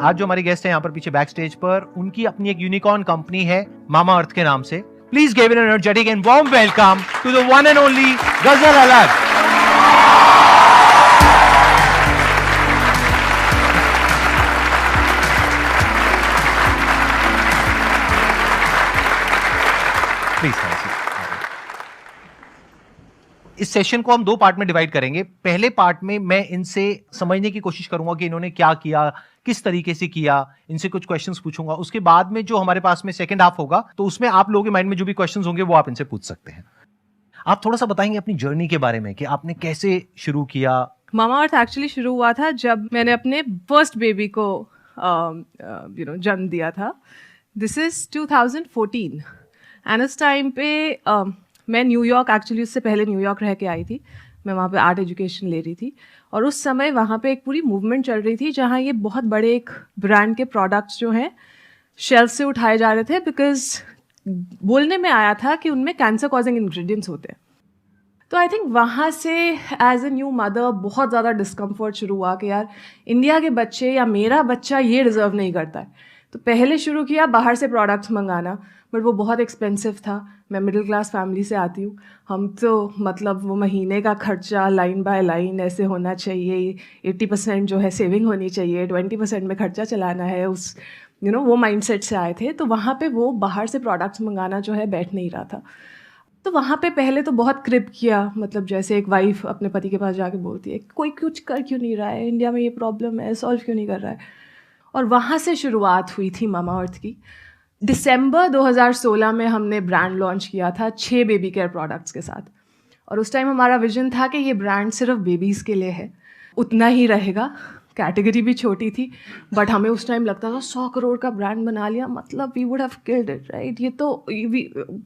आज जो हमारी गेस्ट है यहाँ पर पीछे बैक स्टेज पर, उनकी अपनी एक यूनिकॉर्न कंपनी है मामा अर्थ के नाम से। Please give an energetic and warm welcome to the one and only Ghazal Alagh. इस सेशन को हम दो पार्ट में डिवाइड करेंगे। पहले पार्ट में मैं इनसे समझने की कोशिश करूंगा कि इन्होंने क्या किया, किस तरीके से किया, इनसे कुछ क्वेश्चंस पूछूंगा। उसके बाद में जो हमारे पास में सेकंड हाफ होगा, तो उसमें आप लोगों के माइंड में जो भी क्वेश्चंस होंगे वो आप इनसे पूछ सकते हैं। आप थोड़ा सा बताएंगे अपनी जर्नी के बारे में कि आपने कैसे शुरू किया। मामा अर्थ एक्चुअली शुरू हुआ था जब मैंने अपने फर्स्ट बेबी को जन्म दिया था। दिस इज 2014 एंड उस टाइम पे मैं न्यूयॉर्क, एक्चुअली उससे पहले न्यूयॉर्क रह के आई थी। मैं वहाँ पे आर्ट एजुकेशन ले रही थी और उस समय वहाँ पे एक पूरी मूवमेंट चल रही थी जहाँ ये बहुत बड़े एक ब्रांड के प्रोडक्ट्स जो हैं शेल्फ से उठाए जा रहे थे, बिकॉज बोलने में आया था कि उनमें कैंसर कॉजिंग इंग्रेडिएंट्स होते हैं। तो आई थिंक वहाँ से एज ए न्यू मदर बहुत ज़्यादा डिस्कम्फर्ट शुरू हुआ कि यार इंडिया के बच्चे या मेरा बच्चा ये डिज़र्व नहीं करता है। तो पहले शुरू किया बाहर से प्रोडक्ट्स मंगाना, बट वो बहुत एक्सपेंसिव था। मैं मिडिल क्लास फैमिली से आती हूँ, हम तो मतलब वो महीने का खर्चा लाइन बाय लाइन ऐसे होना चाहिए, 80% जो है सेविंग होनी चाहिए, 20% में खर्चा चलाना है, उस वो माइंडसेट से आए थे। तो वहाँ पे वो बाहर से प्रोडक्ट्स मंगाना जो है बैठ नहीं रहा था। तो वहाँ पे पहले तो बहुत क्रिप किया, मतलब जैसे एक वाइफ अपने पति के पास जाके बोलती है कोई कुछ कर क्यों नहीं रहा है, इंडिया में ये प्रॉब्लम है, सॉल्व क्यों नहीं कर रहा है। और वहाँ से शुरुआत हुई थी मामा अर्थ की। दिसंबर 2016 में हमने ब्रांड लॉन्च किया था 6 बेबी केयर प्रोडक्ट्स के साथ। और उस टाइम हमारा विजन था कि ये ब्रांड सिर्फ बेबीज़ के लिए है, उतना ही रहेगा। कैटेगरी भी छोटी थी, बट हमें उस टाइम लगता था 100 करोड़ का ब्रांड बना लिया, मतलब we would have killed it, right. ये तो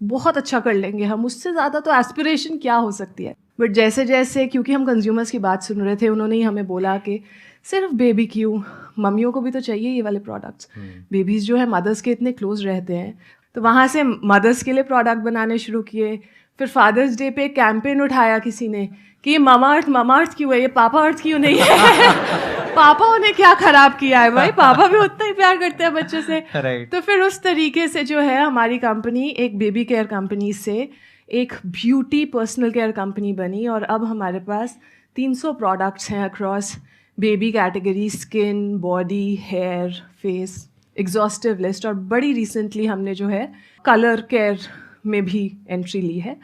बहुत अच्छा कर लेंगे हम, उससे ज़्यादा तो एस्पिरेशन क्या हो सकती है। बट जैसे जैसे, क्योंकि हम कंज्यूमर्स की बात सुन रहे थे, उन्होंने ही हमें बोला कि सिर्फ बेबी क्यों, मम्मियों को भी तो चाहिए ये वाले प्रोडक्ट्स। बेबीज़ जो है मदर्स के इतने क्लोज रहते हैं। तो वहाँ से मदर्स के लिए प्रोडक्ट बनाने शुरू किए। फिर फादर्स डे पे कैंपेन उठाया किसी ने कि ये मामा अर्थ क्यों है, ये पापा अर्थ क्यों नहीं है। पापा उन्हें क्या खराब किया है भाई, पापा भी उतना ही प्यार करते हैं बच्चों से। तो फिर उस तरीके से जो है हमारी कंपनी एक बेबी केयर कंपनी से एक ब्यूटी पर्सनल केयर कंपनी बनी। और अब हमारे पास 300 प्रोडक्ट्स हैं across baby category, skin, body, hair, face, exhaustive list. और बड़ी रिसेंटली हमने जो है कलर केयर में भी एंट्री ली है।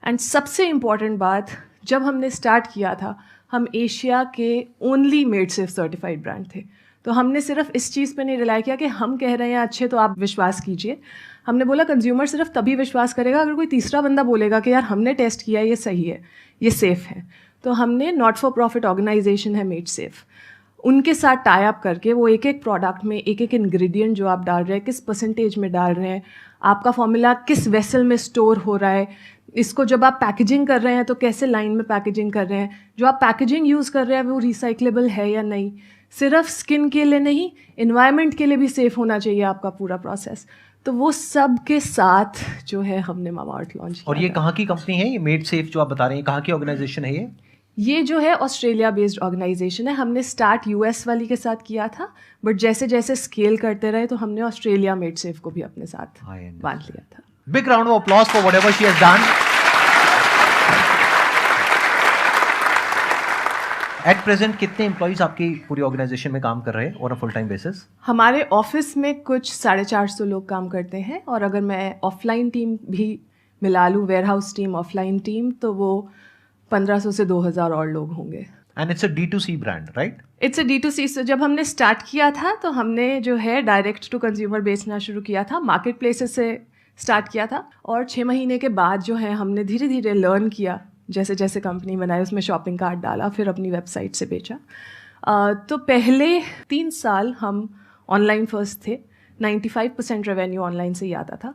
एंड सबसे इम्पॉर्टेंट बात, जब हमने स्टार्ट किया था हम एशिया के only made safe certified brand थे। तो हमने सिर्फ इस चीज़ पे नहीं रिलाई किया कि हम कह रहे हैं अच्छे तो आप विश्वास कीजिए। हमने बोला कंज्यूमर सिर्फ तभी विश्वास करेगा अगर कोई तीसरा बंदा बोलेगा कि यार हमने टेस्ट किया, ये सही है, ये सेफ़ है। तो हमने नॉट फॉर प्रॉफिट ऑर्गेनाइजेशन है मेड सेफ, उनके साथ टाई अप करके वो एक एक प्रोडक्ट में एक एक इंग्रेडिएंट जो आप डाल रहे हैं, किस परसेंटेज में डाल रहे हैं, आपका फॉर्मूला किस वेसल में स्टोर हो रहा है, इसको जब आप पैकेजिंग कर रहे हैं तो कैसे लाइन में पैकेजिंग कर रहे हैं, जो आप पैकेजिंग यूज़ कर रहे हैं वो रिसाइक्लेबल है या नहीं, सिर्फ स्किन के लिए नहीं, इन्वायरमेंट के लिए भी सेफ़ होना चाहिए आपका पूरा प्रोसेस। तो वो सब के साथ जो है हमने मामा अर्थ लॉन्च किया। और ये कहाँ की कंपनी है, ये मेड सेफ जो आप बता रहे हैं, कहाँ की ऑर्गेनाइजेशन है ये जो है ऑस्ट्रेलिया बेस्ड ऑर्गेनाइजेशन है। हमने स्टार्ट यूएस वाली के साथ किया था, बट जैसे जैसे स्केल करते रहे तो हमने ऑस्ट्रेलिया मेड सेफ को भी अपने साथ बांध लिया था। Big round of applause for whatever she has done. At present कितने एम्प्लॉइज आपकी पूरी ऑर्गेनाइजेशन में काम कर रहे हैं on a full time basis? हमारे ऑफिस में कुछ 450 लोग काम करते हैं, और अगर मैं ऑफलाइन टीम भी मिला लूँ, warehouse team, offline team, तो वो 1500 से 2000 और लोग होंगे। And it's a D2C brand, right? It's a D2C। so जब हमने स्टार्ट किया था तो हमने जो है डायरेक्ट टू कंज्यूमर बेचना शुरू किया था, मार्केट प्लेसेस से स्टार्ट किया था। और 6 महीने के बाद जो है हमने धीरे धीरे लर्न किया, जैसे जैसे कंपनी बनाई उसमें शॉपिंग कार्ट डाला, फिर अपनी वेबसाइट से बेचा। तो पहले 3 साल हम ऑनलाइन फर्स्ट थे, 95% रेवेन्यू ऑनलाइन से ही आता था।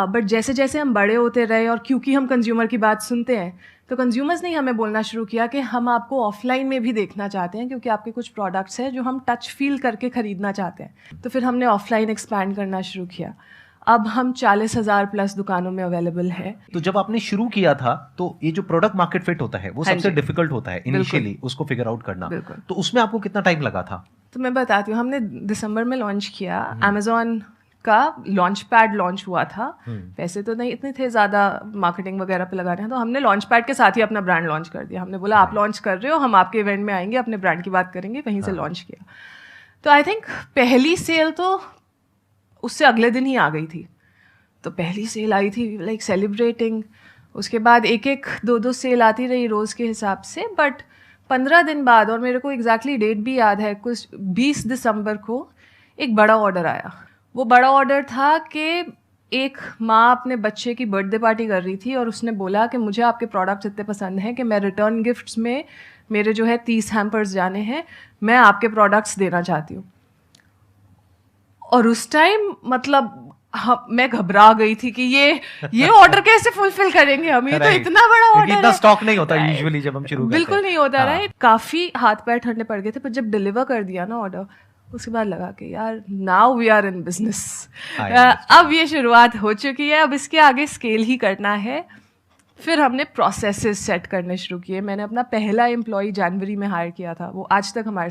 बट जैसे जैसे हम बड़े होते रहे और क्योंकि हम कंज्यूमर की बात सुनते हैं, तो कंज्यूमर्स ने हमें बोलना शुरू किया कि हम आपको ऑफलाइन में भी देखना चाहते हैं, क्योंकि आपके कुछ प्रोडक्ट्स हैं जो हम टच फील करके ख़रीदना चाहते हैं। तो फिर हमने ऑफलाइन एक्सपैंड करना शुरू किया। अब हम 40,000 प्लस दुकानों में अवेलेबल है। तो जब आपने शुरू किया था तो ये जो प्रोडक्ट मार्केट फिट होता है वो सबसे डिफिकल्ट होता है इनिशियली, उसको फिगर आउट करना। तो उसमें आपको कितना टाइम लगा था? तो मैं बताती हूँ, हमने दिसंबर में लॉन्च किया, अमेजोन का लॉन्च पैड लॉन्च हुआ था। पैसे तो नहीं इतने थे ज़्यादा मार्केटिंग वगैरह पे लगाने हैं, तो हमने लॉन्च पैड के साथ ही अपना ब्रांड लॉन्च कर दिया। हमने बोला आप लॉन्च कर रहे हो, हम आपके इवेंट में आएंगे, अपने ब्रांड की बात करेंगे, वहीं से लॉन्च किया। तो आई थिंक पहली सेल तो उससे अगले दिन ही आ गई थी। तो पहली सेल आई थी लाइक सेलिब्रेटिंग, उसके बाद एक एक दो दो सेल आती रही रोज़ के हिसाब से। बट 15 दिन बाद, और मेरे को एग्जैक्टली डेट भी याद है, कुछ 20 दिसंबर को एक बड़ा ऑर्डर आया। वो बड़ा ऑर्डर था कि एक माँ अपने बच्चे की बर्थडे पार्टी कर रही थी और उसने बोला कि मुझे आपके प्रोडक्ट्स इतने पसंद हैं कि मैं रिटर्न गिफ्ट्स में मेरे जो है 30 हैम्पर्स जाने हैं, मैं आपके प्रोडक्ट्स देना चाहती हूँ। और उस टाइम मतलब मैं घबरा गई थी कि ये ऑर्डर कैसे फुलफिल करेंगे हम, ये तो इतना बड़ा ऑर्डर है। इतना स्टॉक नहीं होता यूजुअली जब हम शुरू करते हैं। बिल्कुल नहीं होता, राइट। काफी हाथ पैर ठंडे पड़ गए थे, पर जब डिलीवर कर दिया ना ऑर्डर, उसके बाद लगा कि यार now we are in business, अब ये शुरुआत हो चुकी है, अब इसके आगे स्केल ही करना है। फिर हमने प्रोसेसेस सेट करने शुरू किए। मैंने अपना पहला एम्प्लॉय जनवरी में हायर किया था, वो आज तक हमारे साथ